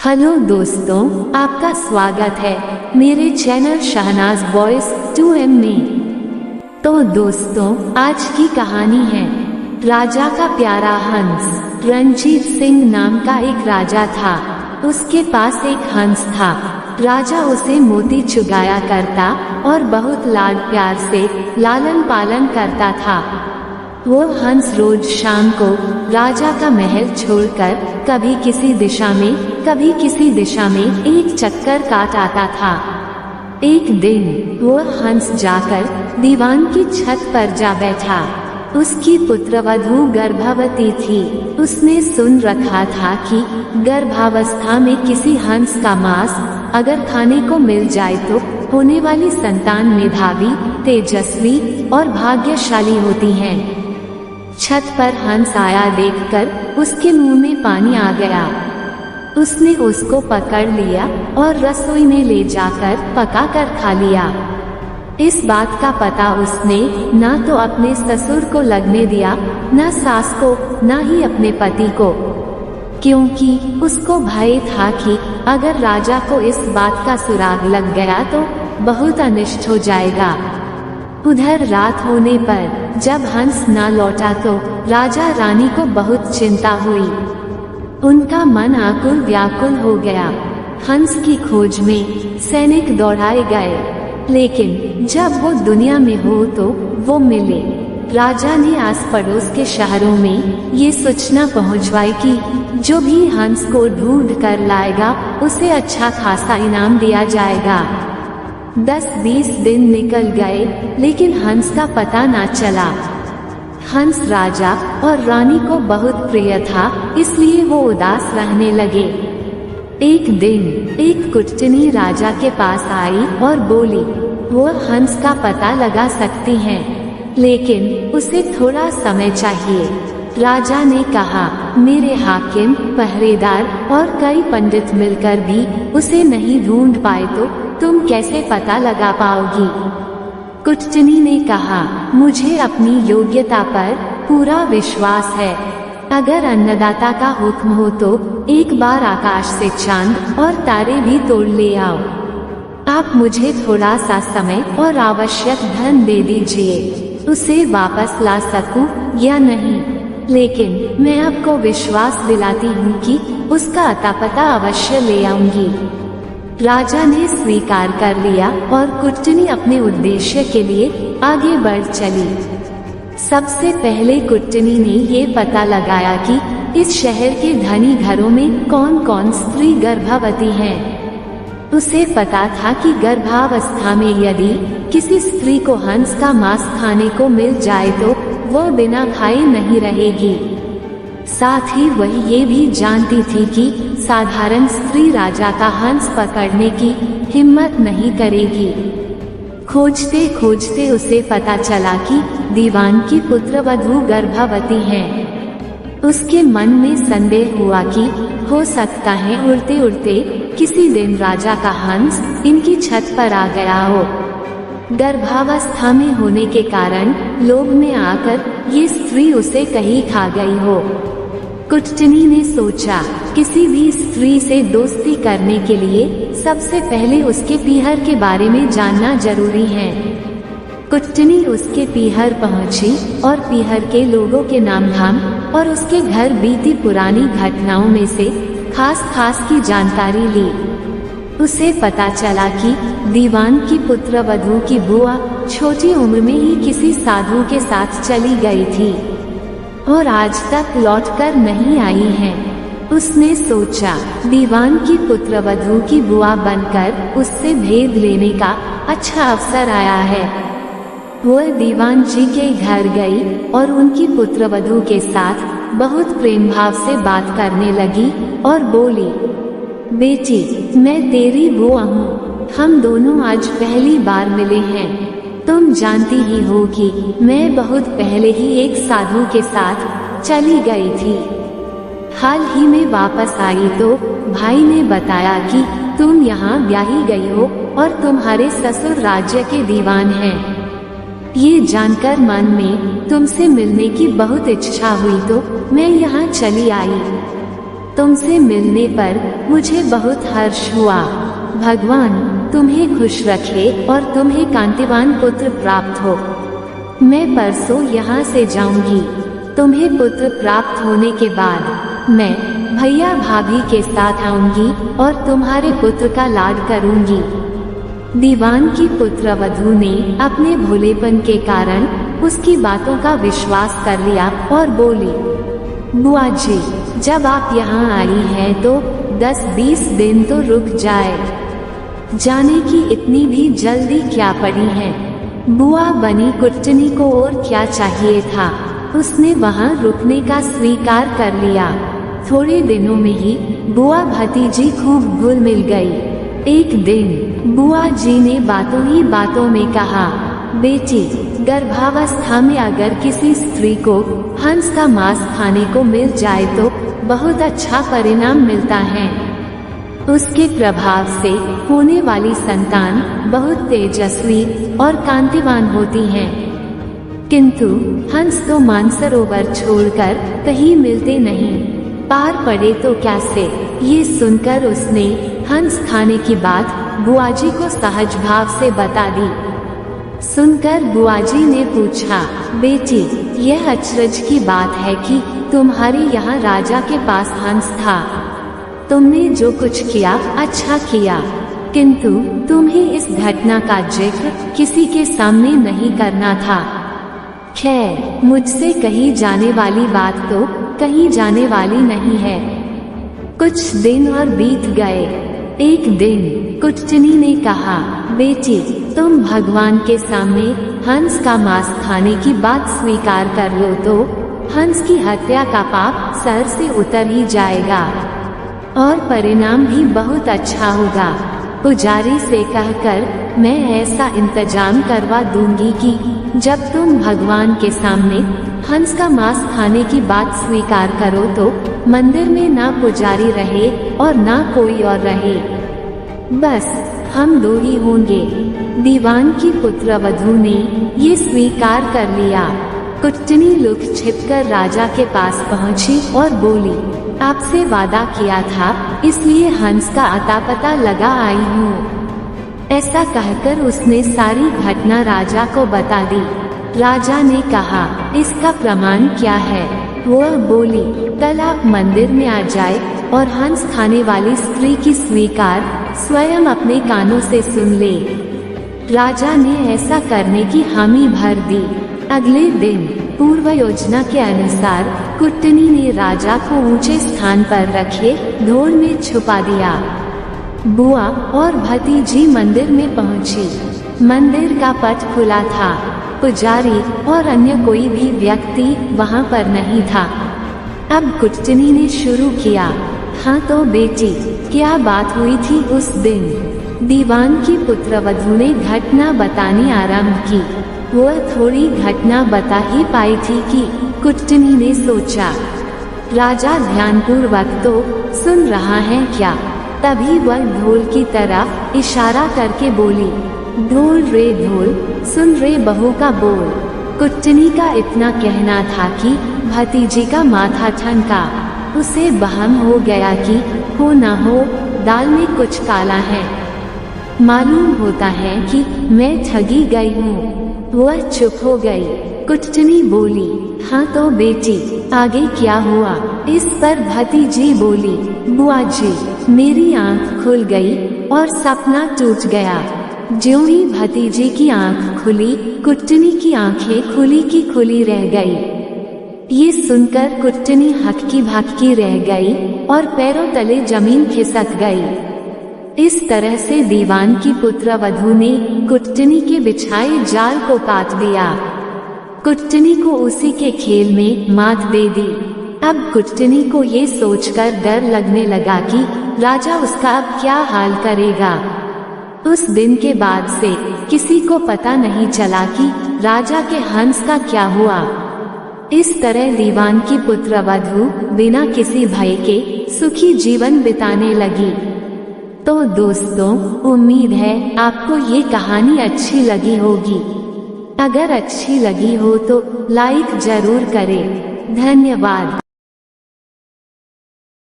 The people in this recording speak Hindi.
हेलो दोस्तों, आपका स्वागत है मेरे चैनल शहनाज वॉइस 2M में। तो दोस्तों, आज की कहानी है राजा का प्यारा हंस। रणजीत सिंह नाम का एक राजा था। उसके पास एक हंस था। राजा उसे मोती चुगाया करता और बहुत लाड प्यार से लालन पालन करता था। वो हंस रोज शाम को राजा का महल छोड़कर कभी किसी दिशा में कभी किसी दिशा में एक चक्कर काट आता था। एक दिन वो हंस जाकर दीवान की छत पर जा बैठा। उसकी पुत्रवधू गर्भवती थी। उसने सुन रखा था कि गर्भावस्था में किसी हंस का मांस अगर खाने को मिल जाए तो होने वाली संतान मेधावी, तेजस्वी और भाग्यशाली होती है। छत पर हंस आया देखकर उसके मुंह में पानी आ गया। उसने उसको पकड़ लिया और रसोई में ले जाकर पकाकर खा लिया। इस बात का पता उसने ना तो अपने ससुर को लगने दिया, न सास को, न ही अपने पति को, क्योंकि उसको भय था कि अगर राजा को इस बात का सुराग लग गया तो बहुत अनिष्ट हो जाएगा। उधर रात होने पर जब हंस ना लौटा तो राजा रानी को बहुत चिंता हुई। उनका मन आकुल व्याकुल हो गया। हंस की खोज में सैनिक दौड़ाए गए, लेकिन जब वो दुनिया में हो तो वो मिले। राजा ने आस पड़ोस के शहरों में ये सूचना पहुंचवाई कि जो भी हंस को ढूंढ कर लाएगा उसे अच्छा खासा इनाम दिया जाएगा। 10-20 दिन निकल गए, लेकिन हंस का पता ना चला। हंस राजा और रानी को बहुत प्रिय था, इसलिए वो उदास रहने लगे। एक दिन एक कुटनी राजा के पास आई और बोली, वो हंस का पता लगा सकती हैं, लेकिन उसे थोड़ा समय चाहिए। राजा ने कहा, मेरे हाकिम, पहरेदार और कई पंडित मिलकर भी उसे नहीं ढूंढ पाए तो तुम कैसे पता लगा पाओगी? कुटनी ने कहा, मुझे अपनी योग्यता पर पूरा विश्वास है। अगर अन्नदाता का हुक्म हो तो एक बार आकाश से चांद और तारे भी तोड़ ले आओ। आप मुझे थोड़ा सा समय और आवश्यक धन दे दीजिए, उसे वापस ला सकूं या नहीं, लेकिन मैं आपको विश्वास दिलाती हूँ कि उसका अता पता अवश्य ले आऊंगी। राजा ने स्वीकार कर लिया और कुटनी अपने उद्देश्य के लिए आगे बढ़ चली। सबसे पहले कुटनी ने ये पता लगाया कि इस शहर के धनी घरों में कौन कौन स्त्री गर्भवती हैं। उसे पता था कि गर्भावस्था में यदि किसी स्त्री को हंस का मांस खाने को मिल जाए तो वो बिना खाए नहीं रहेगी। साथ ही वह ये भी जानती थी कि साधारण स्त्री राजा का हंस पकड़ने की हिम्मत नहीं करेगी। खोजते खोजते उसे पता चला कि दीवान की पुत्रवधू गर्भवती हैं। उसके मन में संदेह हुआ कि हो सकता है उड़ते उड़ते किसी दिन राजा का हंस इनकी छत पर आ गया हो। गर्भावस्था में होने के कारण लोभ में आकर ये स्त्री उसे कहीं खा गई हो। कुटनी ने सोचा, किसी भी स्त्री से दोस्ती करने के लिए सबसे पहले उसके पीहर के बारे में जानना जरूरी है। कुटनी उसके पीहर पहुंची और पीहर के लोगों के नाम धाम और उसके घर बीती पुरानी घटनाओं में से खास की जानकारी ली। उसे पता चला कि दीवान की पुत्रवधू की बुआ छोटी उम्र में ही किसी साधु के साथ चली गई थी और आज तक लौटकर नहीं आई हैं। उसने सोचा, दीवान की पुत्रवधू की बुआ बनकर उससे भेद लेने का अच्छा अवसर आया है। वह दीवान जी के घर गई और उनकी पुत्रवधू के साथ बहुत प्रेम भाव से बात करने लगी और बोली, बेटी, मैं तेरी बुआ हूँ। हम दोनों आज पहली बार मिले हैं। तुम जानती ही हो कि मैं बहुत पहले ही एक साधु के साथ चली गई थी। हाल ही में वापस आई तो भाई ने बताया कि तुम यहाँ ब्याही गई हो और तुम्हारे ससुर राज्य के दीवान हैं। ये जानकर मन में तुमसे मिलने की बहुत इच्छा हुई तो मैं यहाँ चली आई। तुमसे मिलने पर मुझे बहुत हर्ष हुआ। भगवान तुम्हें खुश रखे और तुम्हें कांतिवान पुत्र प्राप्त हो। मैं परसों यहाँ से जाऊंगी। तुम्हें पुत्र प्राप्त होने के बाद मैं भैया भाभी के साथ आऊंगी और तुम्हारे पुत्र का लाड करूंगी। दीवान की पुत्रवधू ने अपने भोलेपन के कारण उसकी बातों का विश्वास कर लिया और बोली, बुआ जी, जब आप यहाँ आई हैं तो 10-20 दिन तो रुक जाए। जाने की इतनी भी जल्दी क्या पड़ी है। बुआ बनी कुट्टनी को और क्या चाहिए था, उसने वहाँ रुकने का स्वीकार कर लिया। थोड़े दिनों में ही बुआ भतीजी खूब घुल मिल गई। एक दिन बुआ जी ने बातों ही बातों में कहा, बेटी, गर्भावस्था में अगर किसी स्त्री को हंस का मांस खाने को मिल जाए तो बहुत अच्छा परिणाम मिलता है। उसके प्रभाव से होने वाली संतान बहुत तेजस्वी और कांतिवान होती है। किंतु हंस तो मानसरोवर छोड़कर कहीं मिलते नहीं, पार पड़े तो कैसे। ये सुनकर उसने हंस खाने की बात बुआजी को सहज भाव से बता दी। सुनकर बुआजी ने पूछा, बेटी, यह अचरज की बात है कि तुम्हारे यहाँ राजा के पास हंस था। तुमने जो कुछ किया अच्छा किया, किंतु तुम्हें इस घटना का जिक्र किसी के सामने नहीं करना था। खैर, मुझसे कही जाने वाली बात तो कहीं जाने वाली नहीं है। कुछ दिन और बीत गए। एक दिन कुट्टनी ने कहा, बेटी, तुम भगवान के सामने हंस का मांस खाने की बात स्वीकार कर लो तो हंस की हत्या का पाप सर से उतर ही जाएगा और परिणाम भी बहुत अच्छा होगा। पुजारी से कहकर मैं ऐसा इंतजाम करवा दूंगी कि जब तुम भगवान के सामने हंस का मांस खाने की बात स्वीकार करो तो मंदिर में ना पुजारी रहे और ना कोई और रहे, बस हम दो ही होंगे। दीवान की पुत्रवधू ने ये स्वीकार कर लिया। कुट्टनी लुक छिपकर राजा के पास पहुंची और बोली, आपसे वादा किया था इसलिए हंस का अता पता लगा आई हूँ। ऐसा कहकर उसने सारी घटना राजा को बता दी। राजा ने कहा, इसका प्रमाण क्या है। वह बोली, कल आप मंदिर में आ जाए और हंस खाने वाली स्त्री की स्वीकार स्वयं अपने कानों से सुन ले। राजा ने ऐसा करने की हामी भर दी। अगले दिन पूर्व योजना के अनुसार कुट्टनी ने राजा को ऊंचे स्थान पर रखे ढोल में छुपा दिया। बुआ और भतीजी मंदिर में पहुंची। मंदिर का पट खुला था। पुजारी और अन्य कोई भी व्यक्ति वहां पर नहीं था। अब कुट्टनी ने शुरू किया, हाँ तो बेटी, क्या बात हुई थी उस दिन। दीवान की पुत्रवधू ने घटना बतानी आरंभ की। वह थोड़ी घटना बता ही पाई थी कि कुट्टनी ने सोचा, राजा ध्यानपूर्वक तो सुन रहा है क्या। तभी वह ढोल की तरफ इशारा करके बोली, ढोल रे ढोल, सुन रे बहू का बोल। कुट्टनी का इतना कहना था कि भतीजी का माथा ठनका। उसे बहम हो गया कि हो ना हो दाल में कुछ काला है। मालूम होता है कि मैं ठगी गई हूँ। वह चुप हो गई। कुट्टनी बोली, हाँ तो बेटी, आगे क्या हुआ। इस पर भतीजी बोली, बुआ जी, मेरी आंख खुल गई और सपना टूट गया। ज्यों ही भतीजी की आंख खुली, कुट्टनी की आंखें खुली की खुली रह गई। ये सुनकर कुट्टनी हक्की भक्की रह गई और पैरों तले जमीन खिसक गई। इस तरह से दीवान की पुत्रवधू ने कुट्टनी के बिछाए जाल को काट दिया। कुट्टनी को उसी के खेल में मात दे दी। अब कुट्टनी को ये सोचकर डर लगने लगा कि राजा उसका अब क्या हाल करेगा। उस दिन के बाद से किसी को पता नहीं चला कि राजा के हंस का क्या हुआ। इस तरह दीवान की पुत्रवधू बिना किसी भय के सुखी जीवन बिताने लगी। तो दोस्तों, उम्मीद है आपको ये कहानी अच्छी लगी होगी। अगर अच्छी लगी हो तो लाइक जरूर करें। धन्यवाद।